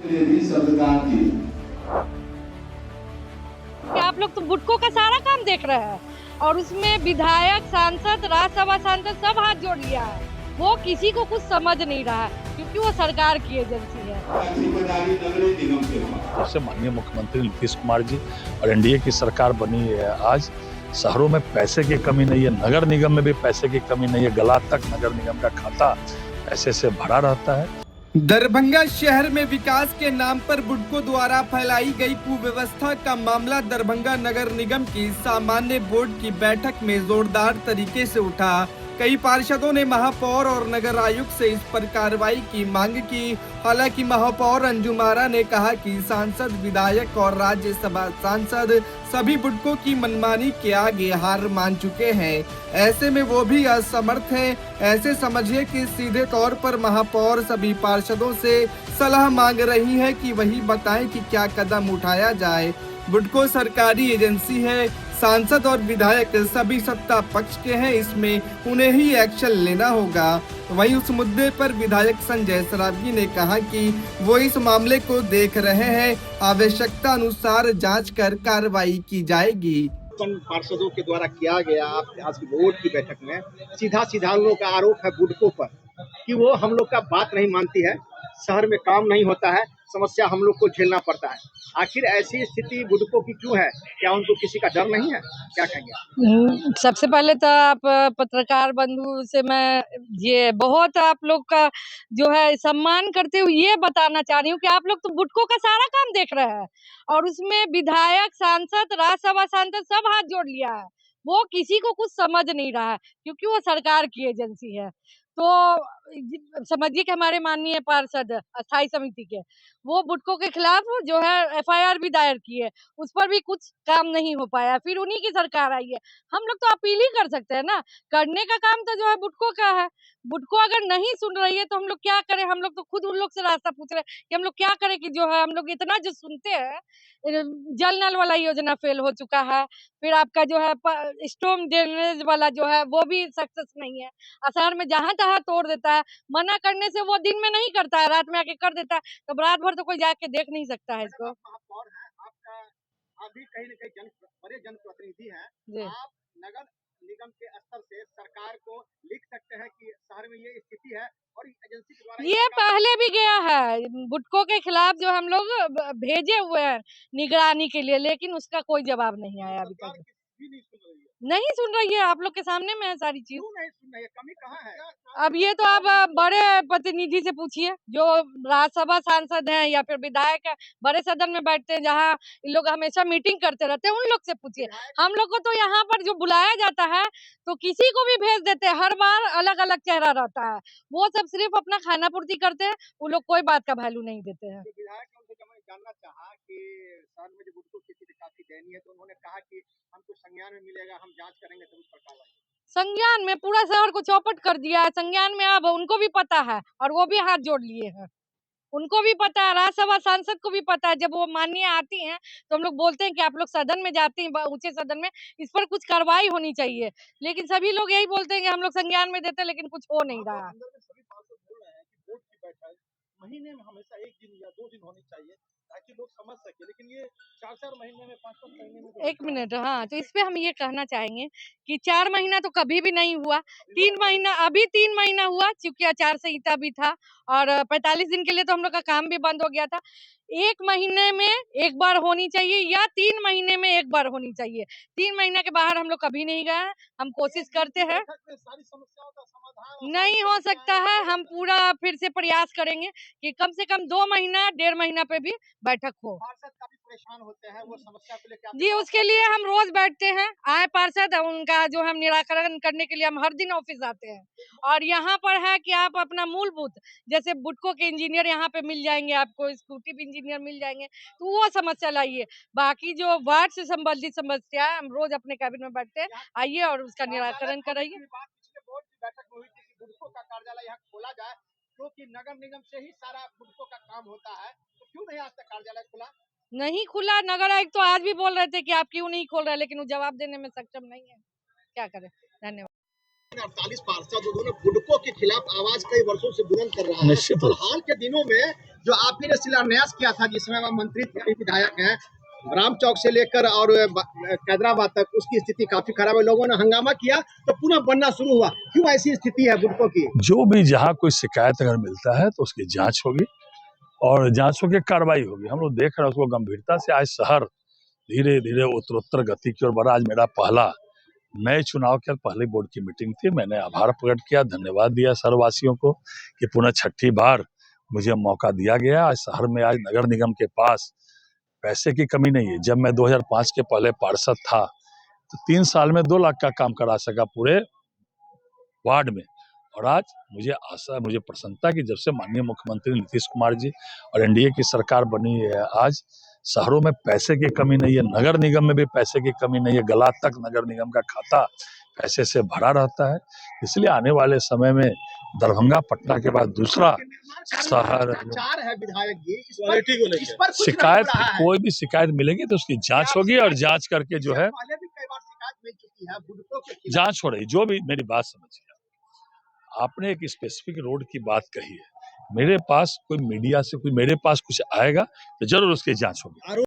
कि आप लोग तो बुडको का सारा काम देख रहे हैं और उसमें विधायक, सांसद, राज्यसभा सांसद सब हाथ जोड़ लिया है। वो किसी को कुछ समझ नहीं रहा है क्योंकि वो सरकार की एजेंसी है। जैसे माननीय मुख्यमंत्री नीतीश कुमार जी और एनडीए की सरकार बनी है, आज शहरों में पैसे की कमी नहीं है, नगर निगम में भी पैसे की कमी नहीं है। गला तक नगर निगम का खाता पैसे से भरा रहता है। दरभंगा शहर में विकास के नाम पर बुडको द्वारा फैलाई गई कुव्यवस्था का मामला दरभंगा नगर निगम की सामान्य बोर्ड की बैठक में जोरदार तरीके से उठा। कई पार्षदों ने महापौर और नगर आयुक्त से इस पर कार्रवाई की मांग की। हालांकि महापौर अंजुम आरा ने कहा कि सांसद, विधायक और राज्यसभा सांसद सभी बुडको की मनमानी के आगे हार मान चुके हैं। ऐसे में वो भी असमर्थ हैं। ऐसे समझिए कि सीधे तौर पर महापौर सभी पार्षदों से सलाह मांग रही है कि वही बताएं कि क्या कदम उठाया जाए। बुडको सरकारी एजेंसी है, सांसद और विधायक सभी सत्ता पक्ष के हैं, इसमें उन्हें ही एक्शन लेना होगा। वहीं उस मुद्दे पर विधायक संजय सरावगी ने कहा कि वो इस मामले को देख रहे हैं, आवश्यकता अनुसार जांच कर कार्रवाई की जाएगी। पार्षदों के द्वारा किया गया आज की बोर्ड की बैठक में सीधा सीधा लोगों का आरोप है बुडको पर कि वो हम लोग का बात नहीं मानती है, शहर में काम नहीं होता है, समस्या हम लोग को झेलना पड़ता है। आखिर ऐसी स्थिति बुडको की क्यों है? क्या उनको किसी का डर नहीं है? क्या कहेंगे? सबसे पहले तो आप पत्रकार बंधु से मैं ये बहुत आप लोग का जो है सम्मान करते हुए ये बताना चाह रही हूँ कि आप लोग तो बुडको का सारा काम देख रहे हैं और उसमें विधायक, सांसद, राज्यसभा सांसद सब हाथ जोड़ लिया है। वो किसी को कुछ समझ नहीं रहा है क्योंकि वो सरकार की एजेंसी है। तो समझिए कि हमारे माननीय पार्षद स्थायी समिति के वो बुडको के खिलाफ जो है एफआईआर भी दायर की है, उस पर भी कुछ काम नहीं हो पाया। फिर उन्हीं की सरकार आई है, हम लोग तो अपील ही कर सकते हैं ना। करने का काम तो जो है बुडको का है। बुडको अगर नहीं सुन रही है तो हम लोग क्या करें? हम लोग तो खुद उन लोग से रास्ता पूछ रहे हैं कि हम लोग क्या करें कि जो है हम लोग इतना जो सुनते हैं। जल नल वाला योजना फेल हो चुका है, फिर आपका जो है स्टॉर्म ड्रेनेज वाला जो है वो भी सक्सेस नहीं है। शहर में जहां तहां तोड़ देता है, मना करने से वो दिन में नहीं करता है, रात में आके कर देता है। तो रात भर तो कोई जाके देख नहीं सकता है इसको। महापौर है आपका, आप भी कहीं न कहीं बड़े जनप्रतिनिधि हैं। जी। आप नगर निगम के स्तर से सरकार को लिख सकते हैं कि शहर में ये स्थिति है और एजेंसी के द्वारा ये पहले भी गया है बुडको के खिलाफ जो हम लोग भेजे हुए हैं निगरानी के लिए, लेकिन उसका कोई जवाब नहीं आया अभी तक। नहीं सुन रही है, आप लोग के सामने में है सारी चीज। नहीं सुन रही है, कमी कहाँ है? अब ये तो आप बड़े प्रतिनिधि से पूछिए जो राज्यसभा सांसद हैं या फिर विधायक है, बड़े सदन में बैठते हैं जहाँ इन लोग हमेशा मीटिंग करते रहते हैं, उन लोग से पूछिए। हम लोग को तो यहाँ पर जो बुलाया जाता है तो किसी को भी भेज देते हैं, हर बार अलग अलग चेहरा रहता है। वो सब सिर्फ अपना खाना पूर्ति करते हैं, वो लोग कोई बात का वैल्यू नहीं देते हैं। विधायक ने उनसे जब मैं जानना चाहा कि शहर में जो बुडको की स्थिति काफी दयनीय है, तो उन्होंने कहा कि हमको संज्ञान में मिलेगा, हम जांच करेंगे तब उस पर कार्रवाई। संज्ञान में पूरा शहर को चौपट कर दिया है। संज्ञान में अब उनको भी पता है और वो भी हाथ जोड़ लिए हैं। उनको भी पता है, राज्यसभा सांसद को भी पता है। जब वो माननीय आती हैं तो हम लोग बोलते हैं कि आप लोग सदन में जाते हैं, ऊंचे सदन में, इस पर कुछ कार्रवाई होनी चाहिए। लेकिन सभी लोग यही बोलते हैं कि हम लोग संज्ञान में देते हैं, लेकिन कुछ हो नहीं रहा है। सभी पार्षद बोल रहे हैं कि बोर्ड की बैठक महीने में हमेशा 1 दिन या 2 दिन होनी चाहिए ताकि लोग समझ सके, लेकिन ये 4-4 महीने में 5-5 महीने में एक मिनट, हाँ, तो इस पे हम ये कहना चाहेंगे कि 4 महीना तो कभी भी नहीं हुआ। 3 महीना, अभी 3 महीना हुआ क्योंकि आचार संहिता भी था और 45 दिन के लिए तो हम लोग का काम भी बंद हो गया था। 1 महीने में 1 बार होनी चाहिए या 3 महीने में 1 बार होनी चाहिए। 3 महीने के बाहर हम लोग कभी नहीं गए हैं। हम कोशिश करते हैं। सारी समस्याओं का समाधान नहीं हो सकता है, हम पूरा फिर से प्रयास करेंगे कि कम से कम 2 महीना, 1.5 महीना पे भी बैठक हो। पार्षद काफी परेशान होते हैं, वो समस्या को लेकर जी, उसके लिए हम रोज बैठते हैं। आए पार्षद, उनका जो हम निराकरण करने के लिए हम हर दिन ऑफिस आते हैं। और यहाँ पर है कि आप अपना मूलभूत, जैसे बुडको के इंजीनियर यहाँ पे मिल जाएंगे, आपको एक्जीक्यूटिव इंजीनियर मिल जाएंगे, तो वो समस्या लाइए। बाकी जो वार्ड से संबंधित समस्या है, हम रोज अपने कैबिन में बैठते हैं, आइए और उसका निराकरण कराइए। पिछले बोर्ड की बैठक में हुई थी कि बुडको का कार्यालय यहाँ खोला जाए, क्योंकि नगर निगम से ही सारा बुडको का काम होता है, तो क्यों नहीं आज तक कार्यालय खुला? नहीं खुला। नगर आयुक्त तो आज भी बोल रहे थे कि आप क्यों नहीं खोल रहे, लेकिन वो जवाब देने में सक्षम नहीं है। क्या करें। धन्यवाद। 48 पार्षद उन्होंने बुडको के खिलाफ आवाज कई वर्षों से बुलंद कर रहा है। निश्चित और रूप से। हाल के दिनों में जो आप ही ने शिलान्यास किया था, जिसमें वह मंत्री थे, विधायक हैं, राम चौक से लेकर और कैदराबाद तक उसकी स्थिति काफी खराब है। लोगों ने हंगामा किया तो पुनः बनना शुरू हुआ। क्यों ऐसी स्थिति है बुडको की? जो भी जहाँ कोई शिकायत अगर मिलता है तो उसकी जांच होगी और जांच होकर कार्रवाई होगी। हम लोग देख रहे हैं उसको गंभीरता से। आज शहर धीरे धीरे उत्तरोत्तर गति की ओर बढ़ा। आज मेरा पहला नए चुनाव के पहले बोर्ड की मीटिंग थी। मैंने आभार प्रकट किया, धन्यवाद दिया शहरवासियों को कि पुनः छठी बार मुझे मौका दिया गया। आज शहर में आज नगर निगम के पास पैसे की कमी नहीं है। जब मैं 2005 के पहले पार्षद था तो 3 साल में 2 लाख का काम करा सका पूरे वार्ड में। और आज मुझे आशा, मुझे प्रसन्नता कि जब से माननीय मुख्यमंत्री नीतीश कुमार जी और एनडीए की सरकार बनी है, आज शहरों में पैसे की कमी नहीं है, नगर निगम में भी पैसे की कमी नहीं है। गला तक नगर निगम का खाता पैसे से भरा रहता है। इसलिए आने वाले समय में दरभंगा पटना के बाद दूसरा शहर है विधायक जी, इस पर कुछ शिकायत, नहीं हो रहा है। कोई भी शिकायत मिलेगी तो उसकी जांच होगी और जांच करके जो है पहले भी कई बार शिकायत मिल चुकी है बुडको के खिलाफ। जांच हो रही। जो भी मेरी बात समझिए, आपने एक स्पेसिफिक रोड की बात कही है। मेरे पास कोई मीडिया से कोई मेरे पास कुछ आएगा तो जरूर उसकी जांच होगी।